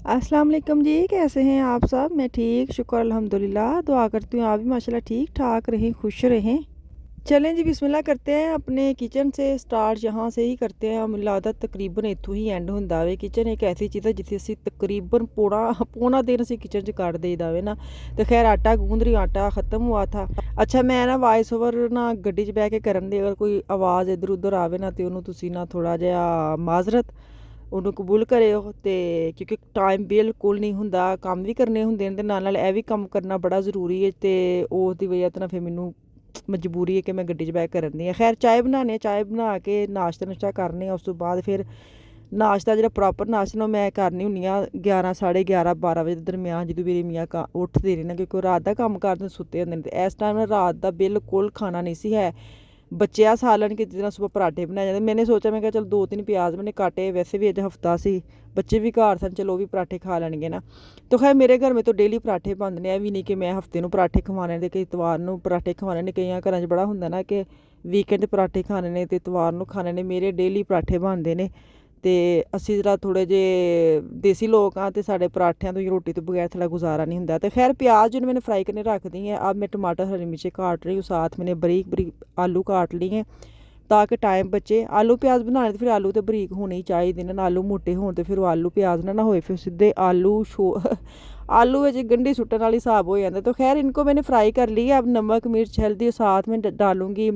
अस्सलाम वालेकुम जी, कैसे हैं आप सब? मैं ठीक, शुक्र अल्हम्दुलिल्लाह। दुआ करती हूँ आप भी माशाल्लाह ठीक ठाक रहें, खुश रहें। चलें जी, बिस्मिल्लाह करते हैं अपने किचन से स्टार्ट। यहाँ से ही करते हैं। ਮੈਨੂੰ ਲੱਗਦਾ ਤਕਰੀਬਨ ਇੱਥੋਂ ਹੀ ਐਂਡ ਹੁੰਦਾ ਵੇ। ਕਿਚਨ ਇੱਕ ਐਸੀ ਚੀਜ਼ ਹੈ ਜਿੱਥੇ ਅਸੀਂ ਤਕਰੀਬਨ ਪੌਣਾ ਦਿਨ ਅਸੀਂ ਕਿਚਨ 'ਚ ਕੱਢ ਦੇਈਦਾ ਵੇ ਨਾ। ਤੇ ਖੈਰ ਆਟਾ ਗੂੰਦ ਰਹੀ, ਆਟਾ ਖਤਮ हुआ था। ਅੱਛਾ, ਮੈਂ ਨਾ ਵਾਇਸ ਓਵਰ ਨਾ ਗੱਡੀ 'ਚ ਬਹਿ ਕੇ ਕਰਨ ਦੀ, ਅਗਰ ਕੋਈ ਆਵਾਜ਼ ਇੱਧਰ ਉੱਧਰ ਆਵੇ ਨਾ ਤੇ ਉਹਨੂੰ ਤੁਸੀਂ ਨਾ ਥੋੜ੍ਹਾ ਜਿਹਾ ਮਾਜ਼ਰਤ ਉਹਨੂੰ ਕਬੂਲ ਕਰਿਓ। ਤੇ ਕਿਉਂਕਿ ਟਾਈਮ ਬਿਲਕੁਲ ਨਹੀਂ ਹੁੰਦਾ, ਕੰਮ ਵੀ ਕਰਨੇ ਹੁੰਦੇ ਨੇ ਤੇ ਨਾਲ ਨਾਲ ਇਹ ਵੀ ਕੰਮ ਕਰਨਾ ਬੜਾ ਜ਼ਰੂਰੀ ਹੈ। ਤੇ ਉਸ ਦੀ ਵਜ੍ਹਾ ਤੋਂ ਨਾ ਫਿਰ ਮੈਨੂੰ ਮਜਬੂਰੀ ਹੈ ਕਿ ਮੈਂ ਗੱਡੀ 'ਚ ਬਹਿ ਕੇ ਕਰਨ ਦੀ ਹਾਂ। ਖੈਰ ਚਾਹ ਬਣਾਉਣੀ ਹੈ, ਚਾਹ ਬਣਾ ਕੇ ਨਾਸ਼ਤਾ ਨੁਸ਼ਤਾ ਕਰਨੇ, ਉਸ ਤੋਂ ਬਾਅਦ ਫਿਰ ਨਾਸ਼ਤਾ ਜਿਹੜਾ ਪ੍ਰੋਪਰ ਨਾਸ਼ਤਾ ਨੂੰ ਮੈਂ ਕਰਨੀ ਹੁੰਦੀ ਹਾਂ 11 ਸਾਢੇ 11 12 ਵਜੇ ਦੇ ਦਰਮਿਆਨ, ਜਦੋਂ ਮੇਰੇ ਮੀਆਂ ਉੱਠਦੇ ਨੇ ਨਾ, ਕਿਉਂਕਿ ਉਹ ਰਾਤ ਦਾ ਕੰਮ ਕਰਦੇ ਸੁੱਤੇ ਹੁੰਦੇ ਨੇ। ਤੇ ਇਸ ਟਾਈਮ ਰਾਤ ਦਾ ਬਿਲਕੁਲ ਖਾਣਾ ਨਹੀਂ ਸੀ ਹੈ। ਬੱਚਿਆ ਸਾਲਨ ਕਿ ਜਿਸ ਤਰ੍ਹਾਂ ਸੁਬਹ ਪਰਾਠੇ ਬਣਾਏ ਜਾਂਦੇ। ਮੈਨੇ ਸੋਚਿਆ, ਮੈਂ ਕਿਹਾ ਚਲ 2-3 ਪਿਆਜ਼ ਮੈਨੇ ਕਾਟੇ, ਵੈਸੇ ਵੀ ਅੱਜ ਹਫਤਾ ਸੀ, ਬੱਚੇ ਵੀ ਘਰ ਸਨ, ਚਲੋ ਉਹ ਵੀ ਪਰਾਠੇ ਖਾ ਲੈਣਗੇ ਨਾ। ਤਾਂ ਖੈਰ ਮੇਰੇ ਘਰ ਮੇ ਤਾਂ ਡੇਲੀ ਪਰਾਠੇ ਬਣਦੇ ਨੇ। ਇਹ ਵੀ ਨਹੀਂ ਕਿ ਮੈਂ ਹਫਤੇ ਨੂੰ ਪਰਾਠੇ ਖਵਾਉਣੇ ਤੇ ਕਿ ਇਤਵਾਰ ਨੂੰ ਪਰਾਠੇ ਖਵਾਉਣੇ ਨੇ। ਕਈਆਂ ਘਰਾਂ 'ਚ ਬੜਾ ਹੁੰਦਾ ਨਾ ਕਿ ਵੀਕਐਂਡ ਪਰਾਠੇ ਖਾਣੇ ਨੇ ਤੇ ਇਤਵਾਰ ਨੂੰ ਖਾਣੇ ਨੇ। ਮੇਰੇ ਡੇਲੀ ਪਰਾਠੇ ਬਣਦੇ ਨੇ। ਤੇ ਅਸੀਂ ਜਰਾ ਥੋੜ੍ਹੇ ਜਿਹੇ ਦੇਸੀ ਲੋਕ ਹਾਂ ਤੇ ਸਾਡੇ ਪਰਾਠਿਆਂ ਤੋਂ ਰੋਟੀ ਤੋਂ ਬਗੈਰ ਥੋੜਾ ਗੁਜ਼ਾਰਾ नहीं ਹੁੰਦਾ। तो खैर प्याज जो मैंने फ्राई करने रख दी हैं। अब मैं टमाटर हरी मिर्ची काट रही हूँ, साथ मैंने बरीक बरीक आलू काट लिए हैं ताकि टाइम बचे। आलू प्याज बनाने तो फिर आलू तो बरीक होने ही चाहिए ना, आलू मोटे होने तो फिर आलू प्याज ना होए, फिर सीधे आलू आलू में गंढी सुट्टन वाली हिसाब हो जाता। तो खैर इनको मैंने फ्राई कर लिया। अब नमक मिर्च हल्दी साथ में डालूँगी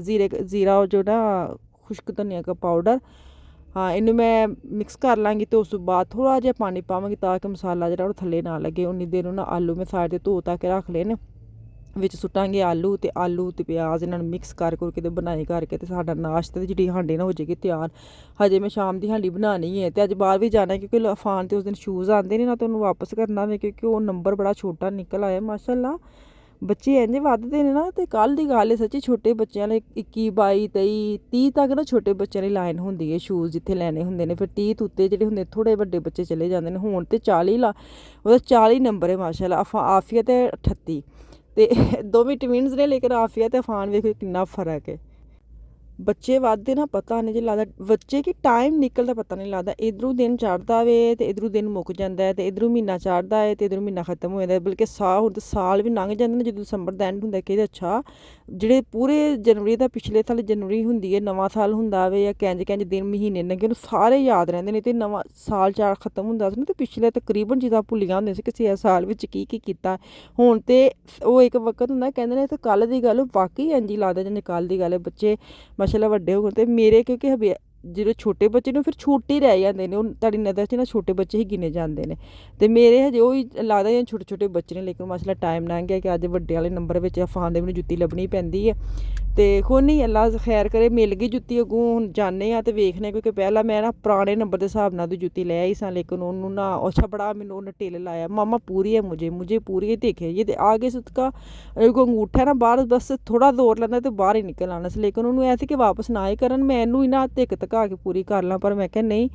ज़ीरा जो ना खुश्क धनिया का पाउडर। हाँ, इनू मैं मिक्स कर लाँगी। तो उस बाद थोड़ा जिहा पानी पावांगी ताकि मसाला ਜਿਹੜਾ ਉਹ ਥੱਲੇ ਨਾ ਲੱਗੇ। उन्नी देर ਨੂੰ ਨਾ ਆਲੂ ਮੈਂ ਸਾਈਡ 'ਤੇ ਧੋ ਧਾ ਕੇ ਰੱਖ ਲਏ ਨੇ। ਵਿੱਚ ਸੁੱਟਾਂਗੇ ਆਲੂ ਤੇ ਪਿਆਜ਼, ਇਹਨਾਂ ਨੂੰ ਮਿਕਸ ਕਰ ਕਰਕੇ ਤੇ ਬਣਾਈ ਕਰਕੇ ਤੇ ਸਾਡਾ ਨਾਸ਼ਤੇ ਦੀ ਜਿਹੜੀ ਹਾਂਡੀ ਨਾ ਹੋ ਜਾਏਗੀ ਤਿਆਰ। ਹਜੇ ਮੈਂ ਸ਼ਾਮ ਦੀ ਹਾਂਡੀ ਬਣਾਉਣੀ ਹੈ ਤੇ ਅੱਜ ਬਾਹਰ ਵੀ ਜਾਣਾ, ਕਿਉਂਕਿ ਅਫਾਨ ਤੇ ਉਸ ਦਿਨ ਸ਼ੂਜ਼ ਆਉਂਦੇ ਨੇ ਨਾ, ਤੇ ਉਹਨੂੰ ਵਾਪਸ ਕਰਨਾ ਵੇ ਕਿਉਂਕਿ ਉਹ ਨੰਬਰ ਬੜਾ ਛੋਟਾ ਨਿਕਲ ਆਇਆ। ਮਾਸ਼ਾਅੱਲਾ ਬੱਚੇ ਇੰਝ ਵੱਧਦੇ ਨੇ ਨਾ। ਤੇ ਕੱਲ੍ਹ ਦੀ ਗੱਲ ਹੈ ਸੱਚੀ, ਛੋਟੇ ਬੱਚਿਆਂ ਲਈ 21 22 23 30 ਤੱਕ ਨਾ ਛੋਟੇ ਬੱਚਿਆਂ ਦੀ ਲਾਈਨ ਹੁੰਦੀ ਹੈ ਸ਼ੂਜ਼ ਜਿੱਥੇ ਲੈਣੇ ਹੁੰਦੇ ਨੇ। ਫਿਰ 30 ਤੋਂ ਉੱਤੇ ਜਿਹੜੇ ਹੁੰਦੇ ਥੋੜ੍ਹੇ ਵੱਡੇ ਬੱਚੇ ਚਲੇ ਜਾਂਦੇ ਨੇ। ਹੁਣ ਤੇ 40 ਉਹਦਾ 40 ਨੰਬਰ ਹੈ ਮਾਸ਼ਾਅੱਲਾ। ਆਫੀਆ ਤੇ 38 ਤੇ ਦੋਵੇਂ ਟਵਿਨਸ ਨੇ, ਲੇਕਿਨ ਆਫੀਆ ਤੇ ਅਫਾਨ ਵੇਖੋ ਕਿੰਨਾ ਫ਼ਰਕ ਹੈ। ਬੱਚੇ ਵੱਧਦੇ ਨਾ ਪਤਾ ਨਹੀਂ ਜੇ ਲੱਗਦਾ, ਬੱਚੇ ਕਿ ਟਾਈਮ ਨਿਕਲਦਾ ਪਤਾ ਨਹੀਂ ਲੱਗਦਾ। ਇੱਧਰੋਂ ਦਿਨ ਚੜ੍ਹਦਾ ਵੇ ਤੇ ਇੱਧਰੋਂ ਦਿਨ ਮੁੱਕ ਜਾਂਦਾ ਹੈ, ਤੇ ਇੱਧਰੋਂ ਮਹੀਨਾ ਚੜ੍ਹਦਾ ਹੈ ਤੇ ਇੱਧਰੋਂ ਮਹੀਨਾ ਖਤਮ ਹੋ ਜਾਂਦਾ। ਬਲਕਿ ਹੁਣ ਤਾਂ ਸਾਲ ਵੀ ਲੰਘ ਜਾਂਦੇ ਨੇ। ਜਦੋਂ ਦਸੰਬਰ ਦਾ ਐਂਡ ਹੁੰਦਾ ਕਿ ਅੱਛਾ ਜਿਹੜੇ ਪੂਰੇ ਜਨਵਰੀ ਦਾ ਪਿਛਲੇ ਸਾਲ ਜਨਵਰੀ ਹੁੰਦੀ ਹੈ, ਨਵਾਂ ਸਾਲ ਹੁੰਦਾ ਵੇ, ਜਾਂ ਕਿੰਝ ਦਿਨ ਮਹੀਨੇ ਲੰਘੇ ਉਹਨੂੰ ਸਾਰੇ ਯਾਦ ਰਹਿੰਦੇ ਨੇ। ਤੇ ਨਵਾਂ ਸਾਲ ਚਾਰ ਖਤਮ ਹੁੰਦਾ ਸੀ ਨਾ, ਤੇ ਪਿਛਲੇ ਤਕਰੀਬਨ ਚੀਜ਼ਾਂ ਭੁੱਲੀਆਂ ਹੁੰਦੀਆਂ ਸੀ ਕਿਸੇ ਸਾਲ ਵਿੱਚ ਕੀ ਕੀ ਕੀਤਾ। ਹੁਣ ਤੇ ਉਹ ਇੱਕ ਵਕਤ ਹੁੰਦਾ ਕਹਿੰਦੇ ਨੇ ਤੇ ਕੱਲ੍ਹ ਦੀ ਗੱਲ ਵਾਕਈ ਇੰਝ ਹੀ ਲੱਗਦਾ ਜਿਵੇਂ ਕੱਲ੍ਹ ਦੀ ਗੱਲ ਹੈ। ਬੱਚੇ ਮਾਸ਼ਾਅੱਲਾ ਵੱਡੇ ਹੋ ਗਏ ਤੇ ਮੇਰੇ ਕਿਉਂਕਿ ਜਿਹੜੇ ਛੋਟੇ ਬੱਚੇ ਨੇ ਫਿਰ ਛੋਟੇ ਹੀ ਰਹਿ ਜਾਂਦੇ ਨੇ। ਉਹ ਤੁਹਾਡੀ ਨਜ਼ਰ 'ਚ ਨਾ ਛੋਟੇ ਬੱਚੇ ਹੀ ਗਿਣੇ ਜਾਂਦੇ ਨੇ। ਤੇ ਮੇਰੇ ਹਜੇ ਉਹ ਹੀ ਲੱਗਦਾ ਜਿਵੇਂ ਛੋਟੇ ਛੋਟੇ ਬੱਚੇ ਨੇ। ਲੇਕਿਨ ਮਾਸ਼ਾਅੱਲਾ ਟਾਈਮ ਲੰਘ ਗਿਆ ਕਿ ਅੱਜ ਵੱਡੇ ਵਾਲੇ ਨੰਬਰ ਵਿੱਚ ਅਫਾਨ ਦੇ ਮੈਨੂੰ ਜੁੱਤੀ ਲੱਭਣੀ ਪੈਂਦੀ ਹੈ। ਤੇ ਕੋਈ ਨਹੀਂ, ਅੱਲਾ ਖੈਰ ਕਰੇ, ਮਿਲ ਗਈ ਜੁੱਤੀ। ਅੱਗੋਂ ਹੁਣ ਜਾਂਦੇ ਹਾਂ ਤੇ ਵੇਖਦੇ, ਕਿਉਂਕਿ ਪਹਿਲਾਂ ਮੈਂ ਨਾ ਪੁਰਾਣੇ ਨੰਬਰ ਦੇ ਹਿਸਾਬ ਨਾਲ ਦੀ ਜੁੱਤੀ ਲੈ ਆਈ ਸਾਂ, ਲੇਕਿਨ ਉਹਨੂੰ ਨਾ ਅੱਛਾ ਬੜਾ ਮੈਨੂੰ ਉਹਨੇ ਢਿੱਲ ਲਾਇਆ। ਮਾਮਾ ਪੂਰੀ ਹੈ ਮੁਝੇ ਪੂਰੀ ਹੈ ਦੇਖੇ ये। ਤੇ आगे से उसका अंगूठा ना बाहर बस थोड़ा दौर ਲੈਂਦਾ ਤੇ ਬਾਹਰ ਹੀ ਨਿਕਲ ਆਉਣਾ ਸੀ। ਲੇਕਿਨ ਉਹਨੂੰ ਐ ਸੀ ਕਿ ਵਾਪਸ ਨਾ ਹੀ ਕਰਨ, ਮੈਂ ਇਹਨੂੰ ਹੀ ਨਾ ਧਿੱਕ ਧਕਾ ਕੇ ਪੂਰੀ ਕਰ ਲਾਂ। ਪਰ ਮੈਂ ਕਿਹਾ ਨਹੀਂ,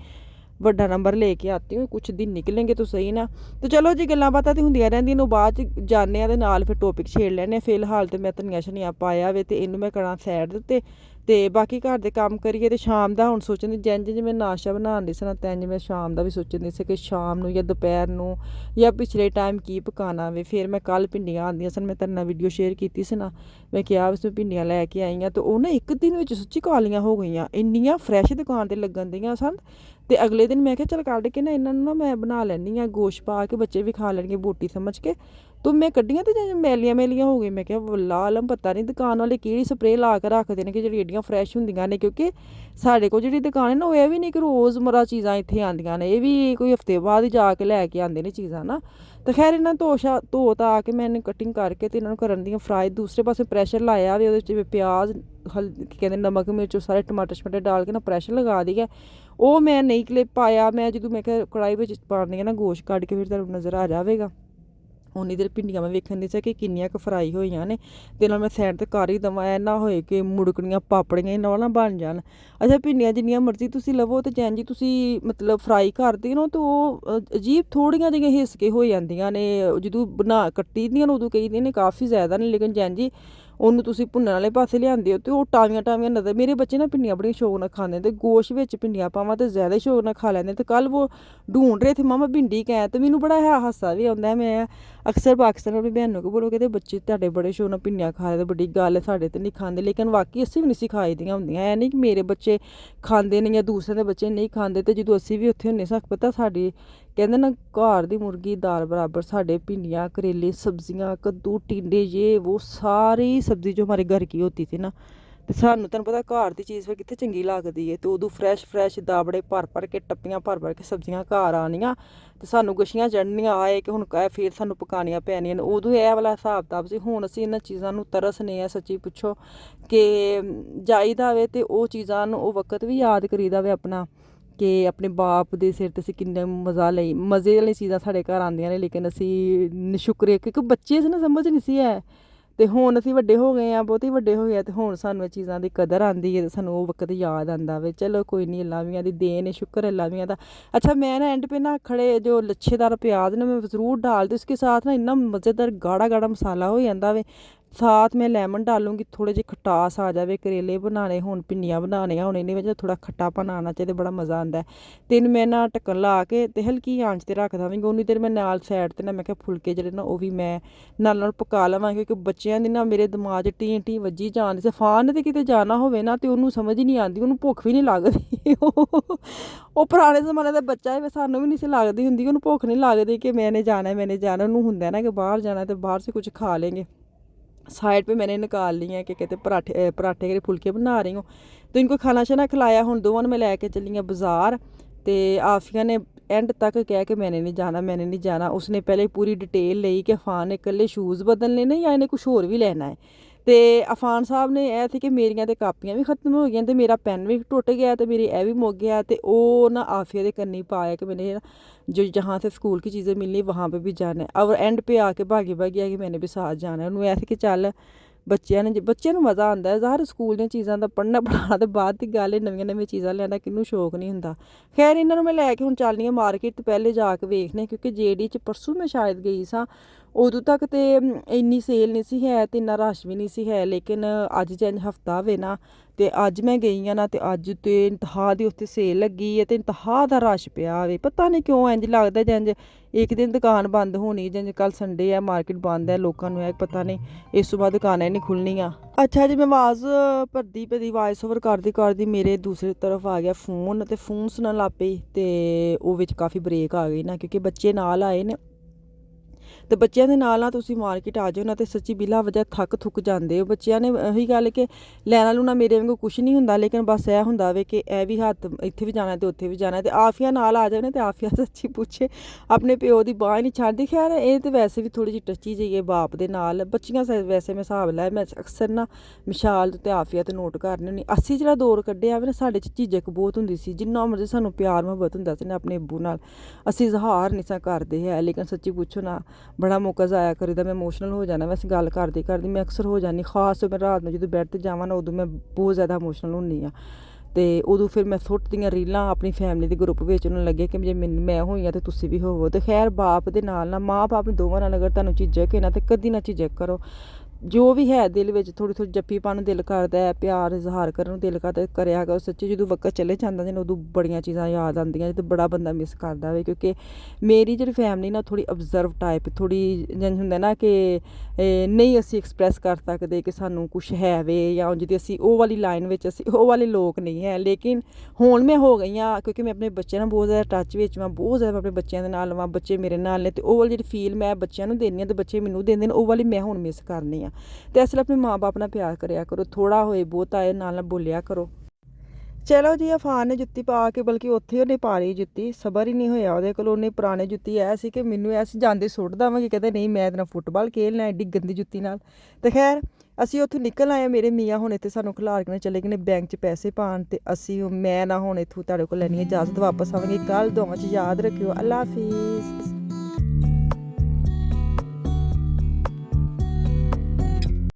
ਵੱਡਾ ਨੰਬਰ ਲੈ ਕੇ ਆਤੀ ਹੂੰ, ਕੁਛ ਦਿਨ ਨਿਕलेंगे तो सही ना। तो चलो जी, ਗੱਲਾਂ ਬਾਤਾਂ ਤੇ ਹੁੰਦੀਆਂ ਰਹਿੰਦੀਆਂ ਨੇ, ਬਾਅਦ 'ਚ ਜਾਂਦੇ ਹਾਂ ਤੇ ਨਾਲ ਫਿਰ ਟੋਪਿਕ ਛੇੜ ਲੈਂਦੇ ਹਾਂ। ਫਿਲਹਾਲ ਤੇ ਮੈਂ ਧਨੀਆ ਸ਼ਨੀਆ ਪਾਇਆ ਵੇ ਤੇ ਇਹਨੂੰ ਮੈਂ ਕਰਾਂ ਸਾਈਡ ਦੇ ਉੱਤੇ ਤੇ ਬਾਕੀ ਘਰ ਦੇ ਕੰਮ ਕਰੀਏ। ਤੇ ਸ਼ਾਮ ਦਾ ਹੁਣ ਸੋਚਣ ਦੀ ਜਿਵੇਂ ਨਾਸ਼ਤਾ ਬਣਾਉਣ ਦੀ ਸੀ ਨਾ, ਤੈਂ ਮੈਂ ਸ਼ਾਮ ਦਾ ਵੀ ਸੋਚਣ ਦੀ ਸੀ ਕਿ ਸ਼ਾਮ ਨੂੰ ਜਾਂ ਦੁਪਹਿਰ ਨੂੰ ਜਾਂ ਪਿਛਲੇ ਟਾਈਮ ਕੀ ਪਕਾਉਣਾ ਵੇ। ਫਿਰ ਮੈਂ ਕੱਲ੍ਹ ਭਿੰਡੀਆਂ ਆਉਂਦੀਆਂ ਸਨ, ਮੈਂ ਤੇਰੇ ਨਾਲ ਵੀਡੀਓ ਸ਼ੇਅਰ ਕੀਤੀ ਸੀ ਨਾ, ਮੈਂ ਕਿਹਾ ਉਸ ਵਿੱਚ ਭਿੰਡੀਆਂ ਲੈ ਕੇ ਆਈਆਂ। ਤੇ ਉਹ ਨਾ ਇੱਕ ਦਿਨ ਵਿੱਚ ਸੱਚੀ ਕਾਲੀਆਂ ਹੋ ਗਈਆਂ, ਇੰਨੀਆਂ ਫਰੈਸ਼ ਦੁਕਾਨ 'ਤੇ ਲੱਗਣ ਦੀਆਂ ਸਨ। ਤੇ ਅਗਲੇ ਦਿਨ ਮੈਂ ਕਿਹਾ ਚੱਲ ਕੱਢ ਕੇ ਨਾ ਇਹਨਾਂ ਨੂੰ ਨਾ ਮੈਂ ਬਣਾ ਲੈਂਦੀ ਹਾਂ, ਗੋਸ਼ਤ ਪਾ ਕੇ, ਬੱਚੇ ਵੀ ਖਾ ਲੈਣਗੇ ਬੋਟੀ ਸਮਝ ਕੇ। तो मैं कड्डियां तो मैलियां हो गई। मैं क्या वल्ला आलम, पता नहीं दुकान वाले कि स्प्रे ला के रखते हैं कि जी एडियां फ्रैश होंदियां ने। क्योंकि साढ़े को जी दुकान है ना, वो यह भी नहीं कि रोज़मर्रा चीज़ां इत्थे आंदियां ने, ये भी कोई हफ्ते बाद ही जाके लैके आंदे ने चीज़ां ना। तो खैर इन्होंने धो धा के मैंने कटिंग करके तो इन्होंने करन दी फ्राई। दूसरे पासे प्रैशर लाया वे, वो प्याज कहते नमक मिर्च सारे टमाटर शमाटर डाल के ना प्रैशर लगा दिया। वो मैं नहीं क्लिप पाया। मैं जो मैं कढ़ाई में पानी है ना गोश्त कट के फिर तुहानूं नज़र आ जाएगा। उन्नी देर भिंडियां मैं वेखन दी सी कि किन्नियां क फ्राई होईयां ने। ते नाल मैं साइड ते कर ही दवां, ऐ ना होए कि मुड़कणियां पापड़ियां ना बन जान। अच्छा, भिंडियां जिन्नियां मर्जी तुसीं लवो ते जैं जी तुसीं मतलब फ्राई करदे हो तो अजीब थोड़ियां जिहियां हिसके हो जांदियां ने। जदों कट्टी दियां ने उदों कई दिन काफ़ी ज़्यादा ने, लेकिन जैं जी ਉਹਨੂੰ ਤੁਸੀਂ ਭੁੰਨਣ ਵਾਲੇ ਪਾਸੇ ਲਿਆਂਦੇ ਹੋ ਤੇ ਉਹ ਟਾਵੀਆਂ ਨਜ਼ਰ। ਮੇਰੇ ਬੱਚੇ ਨਾ ਭਿੰਡੀਆਂ ਬੜੀਆਂ ਸ਼ੌਕ ਨਾਲ ਖਾਂਦੇ ਤੇ ਗੋਸ਼ਤ ਵਿੱਚ ਭਿੰਡੀਆਂ ਪਾਵਾਂ ਤੇ ਜ਼ਿਆਦਾ ਸ਼ੌਕ ਨਾਲ ਖਾ ਲੈਂਦੇ। ਤੇ ਕੱਲ ਉਹ ਢੂੰਡ ਰਹੇ ਥੇ ਮਾਮਾ भिंडी ਕਹਿ ਤੇ ਮੈਨੂੰ ਬੜਾ ਹਾਸਾ ਵੀ ਆਉਂਦਾ। ਮੈਂ ਅਕਸਰ ਪਾਕਿਸਤਾਨ ਆਪਣੀ ਭੈਣ ਨੂੰ ਕੋ ਬੋਲੋ ਕਹਿੰਦੇ ਬੱਚੇ ਤੁਹਾਡੇ ਬੜੇ ਸ਼ੌਕ ਨਾਲ ਭਿੰਡੀਆਂ ਖਾ ਰਹੇ ਤੇ ਵੱਡੀ ਗੱਲ ਸਾਡੇ ਤੇ ਨਹੀਂ ਖਾਂਦੇ, ਲੇਕਿਨ ਵਾਕਈ ਅਸੀਂ ਵੀ ਨਹੀਂ ਸੀ ਖਾਈ ਦੀਆਂ ਹੁੰਦੀਆਂ। ਇਹ ਨਹੀਂ ਕਿ ਮੇਰੇ ਬੱਚੇ ਖਾਂਦੇ ਨਹੀਂ ਜਾਂ ਦੂਸਰਿਆਂ ਦੇ ਬੱਚੇ ਨਹੀਂ ਖਾਂਦੇ। ਤੇ ਜਦੋਂ ਅਸੀਂ ਵੀ ਉੱਥੇ ਹੁੰਦੇ ਸਾਂ ਪਤਾ ਸਾਡੀ ਕਹਿੰਦੇ ਨਾ ਘਰ ਦੀ ਮੁਰਗੀ ਦਾਲ ਬਰਾਬਰ। ਸਾਡੇ भिंडियाँ करेले सब्जियाँ कद्दू टिंडे ये वो सारी सब्जी जो हमारे घर की होती थी ना ਤੇ ਸਾਨੂੰ ਤੁਹਾਨੂੰ ਪਤਾ ਘਰ ਦੀ ਚੀਜ਼ ਫਿਰ ਕਿੱਥੇ ਚੰਗੀ ਲੱਗਦੀ ਹੈ। ਤੇ ਉਦੋਂ ਫਰੈਸ਼ ਦਾਬੜੇ ਭਰ ਕੇ ਟੱਪੀਆਂ ਭਰ ਕੇ ਸਬਜ਼ੀਆਂ ਘਰ ਆਉਣੀਆਂ ਤੇ ਸਾਨੂੰ ਗੁੱਛੀਆਂ ਚੜ੍ਹਨੀਆਂ ਆਏ ਕਿ ਹੁਣ ਕਹਿ ਫਿਰ ਸਾਨੂੰ ਪਕਾਉਣੀਆਂ ਪੈਣੀਆਂ। ਉਦੋਂ ਇਹ ਵਾਲਾ ਹਿਸਾਬ ਕਿਤਾਬ ਸੀ। ਹੁਣ ਅਸੀਂ ਇਹਨਾਂ ਚੀਜ਼ਾਂ ਨੂੰ ਤਰਸਨੇ ਆ ਸੱਚੀ ਪੁੱਛੋ ਕਿ ਜਾਈਦਾ ਵੇ ਤੇ ਉਹ ਚੀਜ਼ਾਂ ਨੂੰ ਉਹ ਵਕਤ ਵੀ ਯਾਦ ਕਰੀਦਾ ਵੇ ਆਪਣਾ ਕਿ ਆਪਣੇ ਬਾਪ ਦੇ ਸਿਰ 'ਤੇ ਅਸੀਂ ਕਿੰਨੇ ਮਜ਼ੇ ਵਾਲੀ ਚੀਜ਼ਾਂ ਸਾਡੇ ਘਰ ਆਉਂਦੀਆਂ ਨੇ, ਲੇਕਿਨ ਅਸੀਂ ਨਸ਼ੁਕਰੇ ਕਿਉਂਕਿ ਬੱਚੇ ਸੀ ਨਾ ਸਮਝ ਨਹੀਂ ਸੀ ਹੈ। ਤੇ ਹੁਣ ਅਸੀਂ ਵੱਡੇ ਹੋ ਗਏ ਆ, ਬਹੁਤੇ ਵੱਡੇ ਹੋ ਗਏ ਆ ਤੇ ਹੁਣ ਸਾਨੂੰ ਇਹ ਚੀਜ਼ਾਂ ਦੀ ਕਦਰ ਆਉਂਦੀ ਹੈ ਤੇ ਸਾਨੂੰ ਉਹ ਵਕਤ ਯਾਦ ਆਉਂਦਾ ਵੇ। ਚਲੋ ਕੋਈ ਨਹੀਂ, ਅੱਲਾਵੀਆਂ ਦੀ देन है, शुक्र है अल्लावियाँ ਦਾ। अच्छा मैं ना एंड पे ना खड़े जो लच्छेदार प्याज ना मैं ज़रूर डाल दी उसके साथ ना इन्ना मज़ेदार गाढ़ा मसाला हो जाता वे। साथ में लेमन डालूंगी, थोड़े ਜਿਹੇ खटास आ जाए। करेले बनाने ਹੁਣ भिंडियाँ बनाने ਹੁਣ ਇਹਦੇ ਵਿੱਚ ਥੋੜਾ ਖੱਟਾਪਨ ਆਉਣਾ ਚਾਹੀਦਾ, ਬੜਾ ਮਜ਼ਾ ਆਉਂਦਾ। ਤੇ ਇਹਨੂੰ ਮੈਂ ਨਾ ਢੱਕਣ ਲਾ ਕੇ ਤੇ ਹਲਕੀ ਆਂਚ ਤੇ ਰੱਖ ਦੇਵਾਂਗੀ। ਉਨੀ ਦੇਰ ਮੈਂ ਨਾਲ ਸਾਈਡ ਤੇ ਨਾ ਮੈਂ ਕਿਹਾ ਫੁਲਕੇ ਜਿਹੜੇ ਨਾ ਉਹ ਵੀ ਮੈਂ ਨਾਲ ਪਕਾ ਲਵਾਂਗੀ ਕਿਉਂਕਿ ਬੱਚਿਆਂ ਦੀ ਨਾ ਮੇਰੇ ਦਿਮਾਗ 'ਚ ਟੀ ਵੱਜੀ ਜਾਂਦੀ। ਸਫਾਨ ਤੇ ਕਿਤੇ ਜਾਣਾ ਹੋਵੇ ਨਾ ਤੇ ਉਹਨੂੰ ਸਮਝ ਹੀ ਨਹੀਂ ਆਉਂਦੀ, ਉਹਨੂੰ ਭੁੱਖ ਵੀ ਨਹੀਂ ਲੱਗਦੀ। ਉਹ ਪੁਰਾਣੇ ਜ਼ਮਾਨੇ ਦਾ ਬੱਚਾ ਹੈ, ਸਾਨੂੰ ਵੀ ਨਹੀਂ ਸੀ ਲੱਗਦੀ ਹੁੰਦੀ। ਉਹਨੂੰ ਭੁੱਖ ਨਹੀਂ ਲੱਗਦੀ ਕਿ मैंने जाना। ਉਹਨੂੰ ਹੁੰਦਾ ਨਾ कि बाहर जाना तो बाहर से कुछ खा लेंगे। साइड पे मैंने निकाल ली है कि कहते पराठे के फुलके बना रही हूँ। तो इनको खाना शाना खिलाया। हूँ दोवां मैं लैके चली हाँ बाज़ार। तो आफिया ने एंड तक कहा कि मैंने नहीं जाना। उसने पहले पूरी डिटेल ली कि अफान ने इकल्ले शूज़ बदलने ने या इन्हें कुछ होर भी लेना है। तो अफान साहब ने यह थी कि मेरिया तो कापियाँ भी खत्म हो गई तो मेरा पेन भी टुट गया तो मेरी यह भी मुक गया। तो वो ना आफिया के कन्नी पाया कि मैंने जो जहाँ से स्कूल की चीज़ें मिलनी वहाँ पे भी जाना है। और एंड पे आके भागी आ कि मैंने भी साथ जाना है। उन्होंने ऐसे कि चल ਬੱਚਿਆਂ ਨੂੰ ਮਜ਼ਾ ਆਉਂਦਾ ਹੈ। ਜ਼ਾਹਰ ਸਕੂਲ ਦੀਆਂ ਚੀਜ਼ਾਂ ਦਾ ਪੜ੍ਹਨਾ ਪੜ੍ਹਾਉਣਾ ਤੇ ਬਾਅਦ ਦੀ ਗੱਲ ਹੈ, ਨਵੀਆਂ ਚੀਜ਼ਾਂ ਲੈਣਾ ਕਿਹਨੂੰ ਸ਼ੌਕ ਨਹੀਂ ਹੁੰਦਾ। ਖੈਰ ਇਹਨਾਂ ਨੂੰ ਮੈਂ ਲੈ ਕੇ ਹੁਣ ਚੱਲਨੀ ਹਾਂ ਮਾਰਕੀਟ। ਤੇ ਪਹਿਲੇ ਜਾ ਕੇ ਵੇਖਨੇ ਕਿਉਂਕਿ JD 'ਚ ਪਰਸੋਂ ਮੈਂ ਸ਼ਾਇਦ ਗਈ ਸਾਂ, ਉਦੋਂ ਤੱਕ ਤੇ ਇੰਨੀ ਸੇਲ ਨਹੀਂ ਸੀ ਹੈ ਤੇ ਇੰਨਾ ਰਸ਼ ਵੀ ਨਹੀਂ ਸੀ ਹੈ। ਲੇਕਿਨ ਅੱਜ ਜਿੰਜ ਹਫਤਾ ਹੋਵੇ ਨਾ ਤੇ ਅੱਜ ਮੈਂ ਗਈ ਹਾਂ ਨਾ ਤੇ ਅੱਜ ਤੇ ਇੰਤਹਾ ਦੀ ਉੱਥੇ ਸੇਲ ਲੱਗੀ ਹੈ ਤੇ ਇੰਤਹਾ ਦਾ ਰਸ਼ ਪਿਆ ਹੋਵੇ। ਪਤਾ ਨਹੀਂ ਕਿਉਂ ਇੰਜ ਲੱਗਦਾ ਜਿੰਜ ਇੱਕ ਦਿਨ ਦੁਕਾਨ ਬੰਦ ਹੋਣੀ, ਜਿੰਜ ਕੱਲ ਸੰਡੇ ਹੈ ਮਾਰਕੀਟ ਬੰਦ ਹੈ। ਲੋਕਾਂ ਨੂੰ ਇਹ ਪਤਾ ਨਹੀਂ ਇਸ ਤੋਂ ਬਾਅਦ ਦੁਕਾਨਾਂ ਨਹੀਂ ਖੁੱਲ੍ਹਣੀਆਂ। ਅੱਛਾ ਜੀ, ਮੈਂ ਆਵਾਜ਼ ਭਰਦੀ ਵਾਇਸ ਓਵਰ ਕਰਦੀ ਮੇਰੇ ਦੂਸਰੀ ਤਰਫ ਆ ਗਿਆ ਫੋਨ ਤੇ ਫੋਨ ਸੁਣਨ ਲੱਗ ਪਈ ਤੇ ਉਹ ਵਿੱਚ ਕਾਫੀ ਬ੍ਰੇਕ ਆ ਗਈ ਨਾ ਕਿਉਂਕਿ ਬੱਚੇ ਨਾਲ ਆਏ ਨੇ। ਤੇ ਬੱਚਿਆਂ ਦੇ ਨਾਲ ਤੁਸੀਂ ਮਾਰਕੀਟ ਆ ਜਾਓ ਨਾ ਤੇ ਸੱਚੀ ਬਿਲਾ ਵਜ੍ਹਾ ਥੱਕ ਜਾਂਦੇ ਹੋ। ਬੱਚਿਆਂ ਨੇ ਇਹੀ ਗੱਲ ਕਿ ਲੈਣਾ ਲੂਣਾ ਮੇਰੇ ਵਾਂਗੂ ਕੁਛ ਨਹੀਂ ਹੁੰਦਾ, ਲੇਕਿਨ ਬਸ ਇਹ ਹੁੰਦਾ ਵੇ ਕਿ ਇਹ ਵੀ ਹੱਥ ਇੱਥੇ ਵੀ ਜਾਣਾ ਤੇ ਉੱਥੇ ਵੀ ਜਾਣਾ। ਤੇ ਆਫੀਆ ਨਾਲ ਆ ਜਾਵੇ ਨਾ ਤੇ ਆਫੀਆ ਸੱਚੀ ਪੁੱਛੇ ਆਪਣੇ ਪਿਓ ਦੀ ਬਾਂਹ ਨਹੀਂ ਛੱਡਦੀ। ਖੈਰ ਇਹ ਤੇ ਵੈਸੇ ਵੀ ਥੋੜ੍ਹੀ ਜਿਹੀ ਟੱਚੀ ਜਿਹੀ ਹੈ ਬਾਪ ਦੇ ਨਾਲ। ਬੱਚੀਆਂ ਵੈਸੇ ਮੈਂ ਹਿਸਾਬ ਲਾਇਆ ਮੈਂ ਅਕਸਰ ਨਾ ਮਿਸ਼ਾਲ ਤੇ ਆਫੀਆ ਤੇ ਨੋਟ ਕਰਨੀ ਹੁੰਦੀ। ਅਸੀਂ ਜਿਹੜਾ ਦੌਰ ਕੱਢਿਆ ਵੇ ਨਾ ਸਾਡੇ 'ਚ ਝਿਜਕ ਬਹੁਤ ਹੁੰਦੀ ਸੀ। ਜਿੰਨਾ ਮਰਜ਼ੀ ਸਾਨੂੰ ਪਿਆਰ ਮੁਹੱਬਤ ਹੁੰਦਾ ਸੀ ਨਾ ਆਪਣੇ ਅੱਬੂ ਨਾਲ ਅਸੀਂ ਇਜ਼ਹਾਰ ਨਹੀਂ ਸਾਂ ਕਰਦੇ ਹੈ। ਲੇਕਿਨ ਸੱਚੀ ਪੁੱਛੋ ਨਾ ਬੜਾ ਮੌਕਾ ਜ਼ਾਇਆ ਕਰੀਦਾ। ਮੈਂ ਇਮੋਸ਼ਨਲ ਹੋ ਜਾਣਾ ਵੈਸੇ ਗੱਲ ਕਰਦੀ ਮੈਂ ਅਕਸਰ ਹੋ ਜਾਂਦੀ। ਖਾਸ ਮੈਂ ਰਾਤ ਨੂੰ ਜਦੋਂ ਬੈੱਡ 'ਤੇ ਜਾਵਾਂ ਨਾ ਉਦੋਂ ਮੈਂ ਬਹੁਤ ਜ਼ਿਆਦਾ ਇਮੋਸ਼ਨਲ ਹੁੰਦੀ ਹਾਂ। ਤੇ ਉਦੋਂ ਫਿਰ ਮੈਂ ਸੁੱਟਦੀਆਂ ਰੀਲਾਂ ਆਪਣੀ ਫੈਮਿਲੀ ਦੇ ਗਰੁੱਪ ਵਿੱਚ ਉਹਨੂੰ ਲੱਗੇ ਕਿ ਜੇ ਮੈਂ ਹੋਈ ਹਾਂ ਤੇ ਤੁਸੀਂ ਵੀ ਹੋਵੋ। ਤੇ ਖੈਰ ਬਾਪ ਦੇ ਨਾਲ ਨਾ ਮਾਂ ਬਾਪ ਨੇ ਦੋਵਾਂ ਨਾਲ ਅਗਰ ਤੁਹਾਨੂੰ ਝਿਜਕ ਹੈ ਨਾ ਤੇ ਕਦੀ ਨਾ ਝਿਜਕ ਕਰੋ। ਜੋ ਵੀ ਹੈ ਦਿਲ ਵਿੱਚ ਥੋੜ੍ਹੀ ਜੱਫੀ ਪਾਉਣ ਨੂੰ ਦਿਲ ਕਰਦਾ ਹੈ, ਪਿਆਰ ਇਜ਼ਹਾਰ ਕਰਨ ਨੂੰ ਦਿਲ ਕਰਦਾ ਕਰਿਆ ਕਰੋ। ਸੱਚੀ ਜਦੋਂ ਵਕਤ ਚਲੇ ਜਾਂਦਾ ਜਿਵੇਂ ਉਦੋਂ ਬੜੀਆਂ ਚੀਜ਼ਾਂ ਯਾਦ ਆਉਂਦੀਆਂ ਜਦੋਂ ਬੜਾ ਬੰਦਾ ਮਿਸ ਕਰਦਾ ਵੇ। ਕਿਉਂਕਿ ਮੇਰੀ ਜਿਹੜੀ ਫੈਮਿਲੀ ਨਾ ਥੋੜ੍ਹੀ ਅਬਜ਼ਰਵ ਟਾਈਪ ਥੋੜ੍ਹੀ ਜਿੰਝ ਹੁੰਦਾ ਨਾ ਕਿ ਨਹੀਂ ਅਸੀਂ ਐਕਸਪ੍ਰੈਸ ਕਰ ਸਕਦੇ ਕਿ ਸਾਨੂੰ ਕੁਛ ਹੈ ਵੇ ਜਾਂ ਉਂਝ ਦੀ ਅਸੀਂ ਉਹ ਵਾਲੀ ਲਾਈਨ ਵਿੱਚ ਅਸੀਂ ਉਹ ਵਾਲੇ ਲੋਕ ਨਹੀਂ ਹੈ। ਲੇਕਿਨ ਹੁਣ ਮੈਂ ਹੋ ਗਈ ਹਾਂ ਕਿਉਂਕਿ ਮੈਂ ਆਪਣੇ ਬੱਚਿਆਂ ਨਾਲ ਬਹੁਤ ਜ਼ਿਆਦਾ ਟੱਚ ਵਿੱਚ ਵਾਂ, ਬਹੁਤ ਜ਼ਿਆਦਾ ਆਪਣੇ ਬੱਚਿਆਂ ਦੇ ਨਾਲ ਵਾਂ, ਬੱਚੇ ਮੇਰੇ ਨਾਲ ਨੇ। ਅਤੇ ਉਹ ਵਾਲੀ ਜਿਹੜੀ ਫੀਲ ਮੈਂ ਬੱਚਿਆਂ ਨੂੰ ਦਿੰਦੀ ਹਾਂ ਅਤੇ ਬੱਚੇ ਮੈਨੂੰ ਦਿੰਦੇ ਨੇ ਉਹ ਵਾਲੀ ਮੈਂ ਹੁਣ ਮਿਸ ਕਰਨੀ ਆ। ਅਤੇ ਇਸ ਲਈ ਆਪਣੇ ਮਾਂ ਬਾਪ ਨਾਲ ਪਿਆਰ ਕਰਿਆ ਕਰੋ, ਥੋੜ੍ਹਾ ਹੋਏ ਬਹੁਤਾ ਇਹ ਨਾਲ ਬੋਲਿਆ ਕਰੋ। ਚਲੋ ਜੀ, ਅਫਾਨ ਨੇ ਜੁੱਤੀ ਪਾ ਕੇ ਬਲਕਿ ਉੱਥੇ ਉਹਨੇ ਪਾ ਲਈ ਜੁੱਤੀ, ਸਬਰ ਹੀ ਨਹੀਂ ਹੋਇਆ ਉਹਦੇ ਕੋਲ। ਉਹਨੇ ਪੁਰਾਣੇ ਜੁੱਤੀ ਐ ਸੀ ਕਿ ਮੈਨੂੰ ਐ ਸੀ ਜਾਂਦੇ ਸੁੱਟ ਦੇਵਾਂਗੇ, ਕਹਿੰਦੇ ਨਹੀਂ ਮੈਂ ਇਹਦੇ ਨਾਲ ਫੁੱਟਬਾਲ ਖੇਡਣਾ ਐਡੀ ਗੰਦੀ ਜੁੱਤੀ ਨਾਲ। ਅਤੇ ਖੈਰ ਅਸੀਂ ਉੱਥੋਂ ਨਿਕਲ ਆਏ। ਮੇਰੇ ਮੀਆਂ ਹੁਣ ਇੱਥੇ ਸਾਨੂੰ ਖਿਲਾਰ ਕੇ ਚਲੇ ਗਏ ਨੇ ਬੈਂਕ 'ਚ ਪੈਸੇ ਪਾਉਣ। ਅਤੇ ਮੈਂ ਨਾ ਹੁਣ ਇੱਥੋਂ ਤੁਹਾਡੇ ਕੋਲ ਲੈਣੀ ਇਜਾਜ਼ਤ, ਵਾਪਸ ਆਵਾਂਗੇ ਕੱਲ੍ਹ। ਦੁਆਵਾਂ 'ਚ ਯਾਦ ਰੱਖਿਓ। ਅੱਲਾ ਹਾਫਿਜ਼।